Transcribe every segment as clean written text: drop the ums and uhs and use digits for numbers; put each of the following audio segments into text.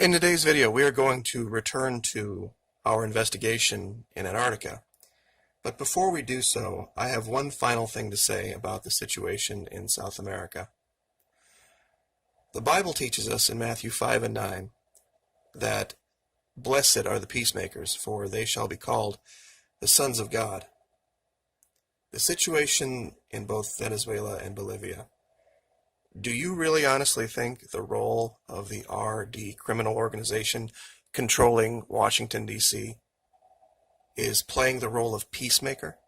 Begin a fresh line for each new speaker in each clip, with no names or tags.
In today's video, we are going to return to our investigation in Antarctica. But before we do so, I have one final thing to say about the situation in South America. The Bible teaches us in Matthew 5 and 9 that blessed are the peacemakers, for they shall be called the sons of God. The situation in both Venezuela and Bolivia. Do you really honestly think the role of the RD criminal organization controlling Washington, D.C. is playing the role of peacemaker?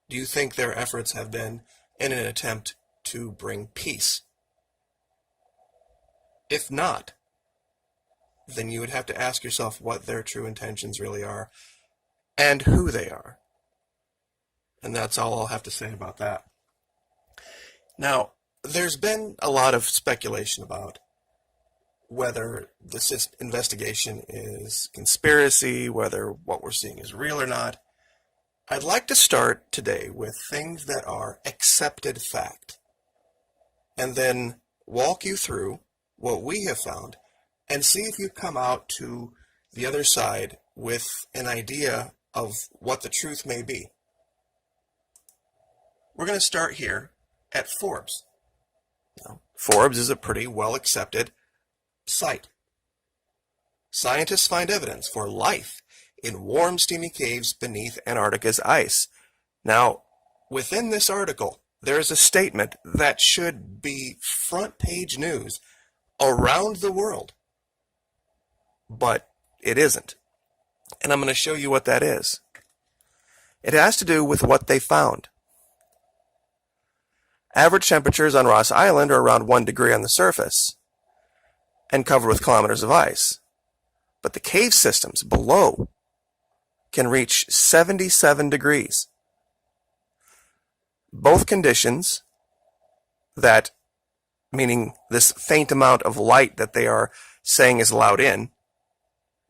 Do you think their efforts have been in an attempt to bring peace? If not, then you would have to ask yourself what their true intentions really are and who they are. And that's all I'll have to say about that. Now, there's been a lot of speculation about whether this investigation is conspiracy, whether what we're seeing is real or not. I'd like to start today with things that are accepted fact, and then walk you through what we have found and see if you come out to the other side with an idea of what the truth may be. We're going to start here at Forbes. Now, Forbes is a pretty well accepted site. Scientists find evidence for life in warm, steamy caves beneath Antarctica's ice. Now, within this article, there is a statement that should be front page news around the world, but it isn't. And I'm going to show you what that is. It has to do with what they found. Average temperatures on Ross Island are around 1 degree on the surface and covered with kilometers of ice. But the cave systems below can reach 77 degrees. Both conditions, that meaning this faint amount of light that they are saying is allowed in,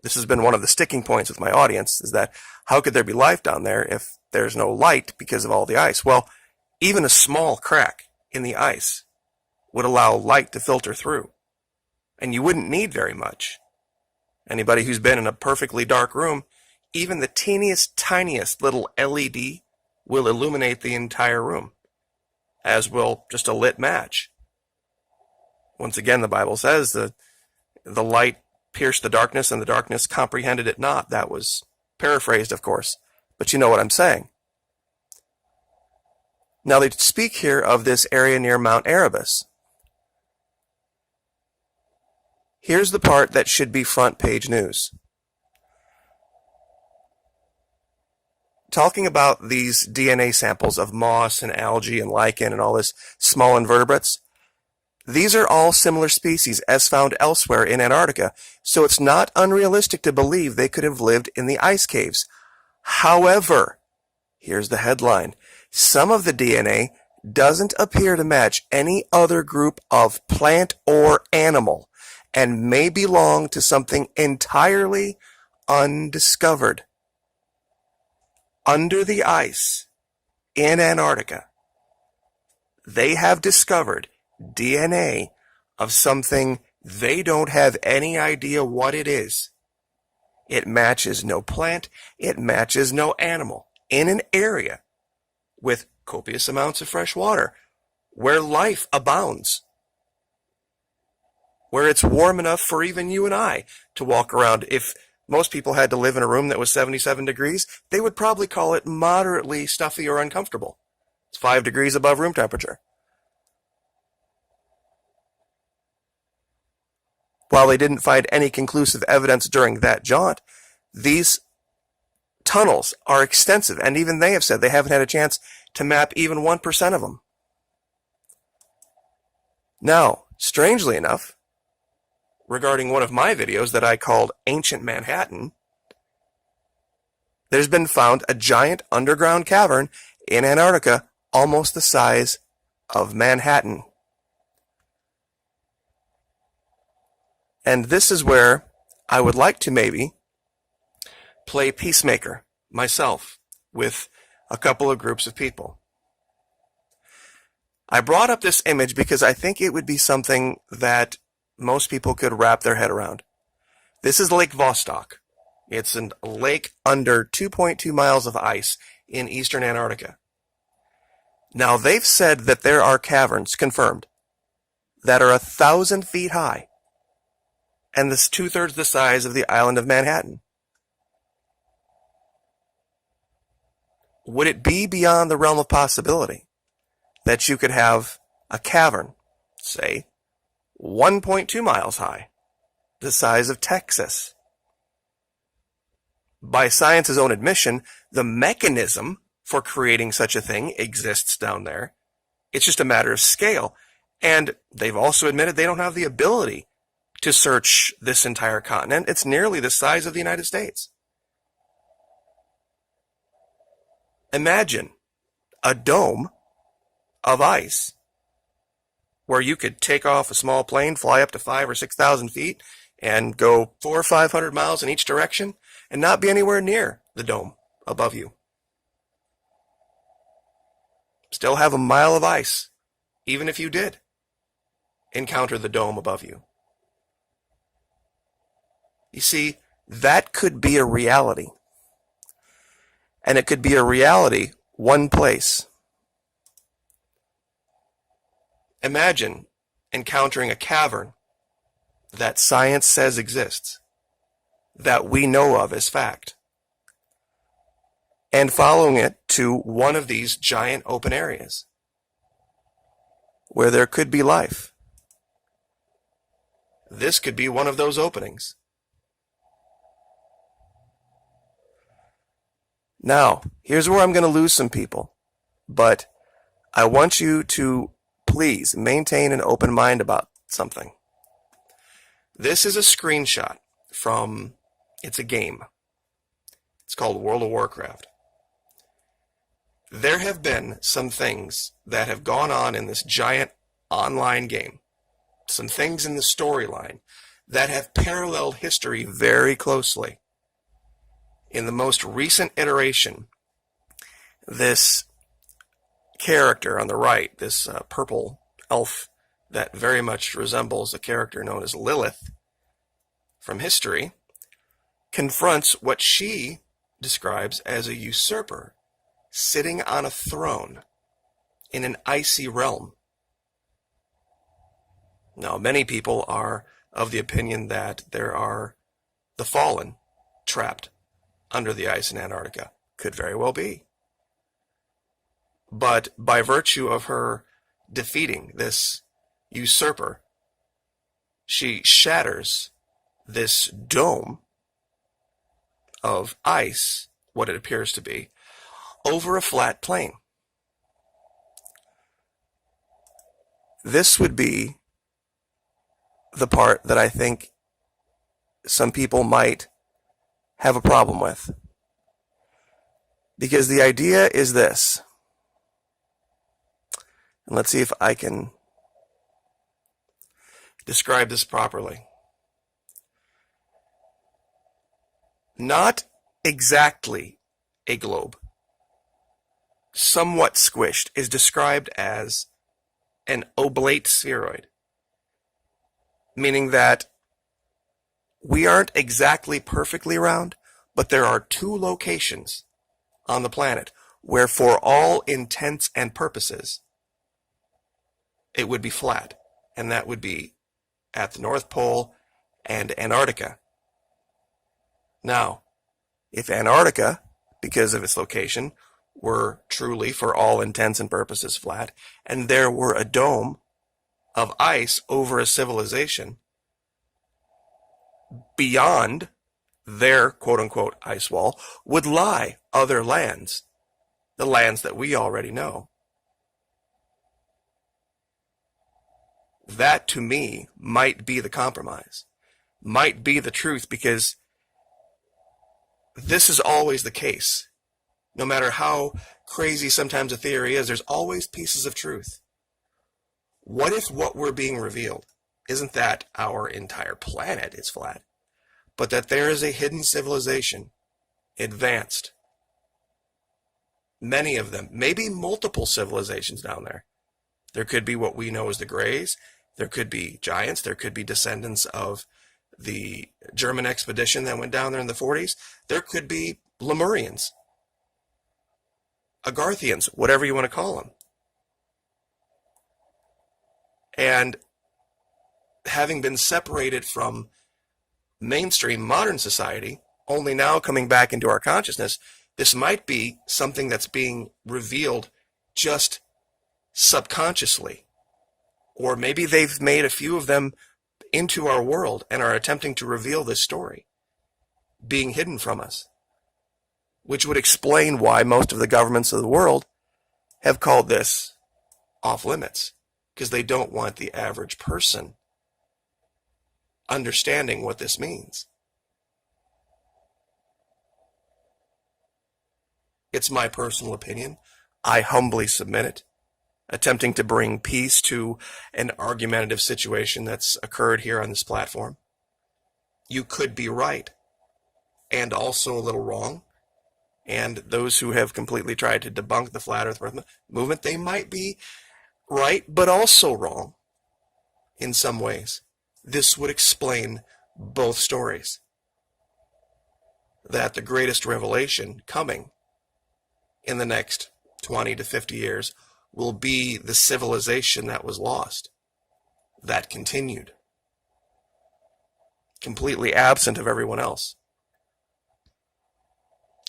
this has been one of the sticking points with my audience, is that how could there be life down there if there's no light because of all the ice? Well, even a small crack in the ice would allow light to filter through, and you wouldn't need very much. Anybody who's been in a perfectly dark room, even the teeniest, tiniest little LED will illuminate the entire room, as will just a lit match. Once again, the Bible says the light pierced the darkness, and the darkness comprehended it not. That was paraphrased, of course, but you know what I'm saying. Now, they speak here of this area near Mount Erebus. Here's the part that should be front page news. Talking about these DNA samples of moss and algae and lichen and all this small invertebrates, these are all similar species as found elsewhere in Antarctica, so it's not unrealistic to believe they could have lived in the ice caves. However, here's the headline. Some of the DNA doesn't appear to match any other group of plant or animal and may belong to something entirely undiscovered. Under the ice in Antarctica, they have discovered DNA of something they don't have any idea what it is. It matches no plant, it matches no animal in an area with copious amounts of fresh water, where life abounds, where it's warm enough for even you and I to walk around. If most people had to live in a room that was 77 degrees, they would probably call it moderately stuffy or uncomfortable. It's 5 degrees above room temperature. While they didn't find any conclusive evidence during that jaunt, these tunnels are extensive, and even they have said they haven't had a chance to map even 1% of them. Now, strangely enough, regarding one of my videos that I called Ancient Manhattan, there's been found a giant underground cavern in Antarctica almost the size of Manhattan. And this is where I would like to maybe play peacemaker myself with a couple of groups of people. I brought up this image because I think it would be something that most people could wrap their head around. This is Lake Vostok. It's a lake under 2.2 miles of ice in eastern Antarctica. Now, they've said that there are caverns, confirmed, that are 1,000 feet high, and this 2/3 the size of the island of Manhattan. Would it be beyond the realm of possibility that you could have a cavern, say, 1.2 miles high, the size of Texas? By science's own admission, the mechanism for creating such a thing exists down there. It's just a matter of scale. And they've also admitted they don't have the ability to search this entire continent. It's nearly the size of the United States. Imagine a dome of ice where you could take off a small plane, fly up to 5,000 or 6,000 feet, and go 400 or 500 miles in each direction and not be anywhere near the dome above you. Still have a mile of ice, even if you did encounter the dome above you. You see, that could be a reality. And it could be a reality one place. Imagine encountering a cavern that science says exists, that we know of as fact, and following it to one of these giant open areas where there could be life. This could be one of those openings. Now, here's where I'm going to lose some people, but I want you to please maintain an open mind about something. This is a screenshot from, it's a game. It's called World of Warcraft. There have been some things that have gone on in this giant online game, some things in the storyline that have paralleled history very closely. In the most recent iteration, this character on the right, this purple elf that very much resembles a character known as Lilith from history, confronts what she describes as a usurper sitting on a throne in an icy realm. Now, many people are of the opinion that there are the fallen trapped under the ice in Antarctica. Could very well be. But by virtue of her defeating this usurper, she shatters this dome of ice, what it appears to be, over a flat plain. This would be the part that I think some people might have a problem with. Because the idea is this. And let's see if I can describe this properly. Not exactly a globe, somewhat squished, is described as an oblate spheroid, meaning that we aren't exactly perfectly round, but there are two locations on the planet where, for all intents and purposes, it would be flat, and that would be at the North Pole and Antarctica. Now, if Antarctica, because of its location, were truly, for all intents and purposes, flat, and there were a dome of ice over a civilization, beyond their quote-unquote ice wall would lie other lands, the lands that we already know. That, to me, might be the compromise, might be the truth, because this is always the case. No matter how crazy sometimes a theory is, there's always pieces of truth. What if what we're being revealed isn't that our entire planet is flat, but that there is a hidden civilization, advanced, many of them, maybe multiple civilizations down there. There could be what we know as the Greys. There could be giants. There could be descendants of the German expedition that went down there in the 40s. There could be Lemurians, Agarthians, whatever you want to call them. And having been separated from mainstream modern society, only now coming back into our consciousness, this might be something that's being revealed just subconsciously. Or maybe they've made a few of them into our world and are attempting to reveal this story, being hidden from us. Which would explain why most of the governments of the world have called this off limits, because they don't want the average person understanding what this means. It's my personal opinion. I humbly submit it, attempting to bring peace to an argumentative situation that's occurred here on this platform. You could be right, and also a little wrong. And those who have completely tried to debunk the flat earth movement, they might be right, but also wrong in some ways. This would explain both stories. That the greatest revelation coming in the next 20 to 50 years will be the civilization that was lost, that continued, completely absent of everyone else.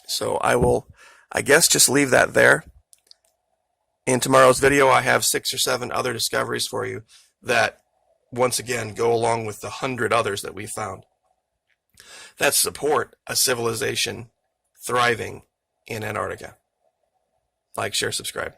So I will, I guess, just leave that there. In tomorrow's video, I have 6 or 7 other discoveries for you that, once again, go along with the 100 others that we found that support a civilization thriving in Antarctica. Like, share, subscribe.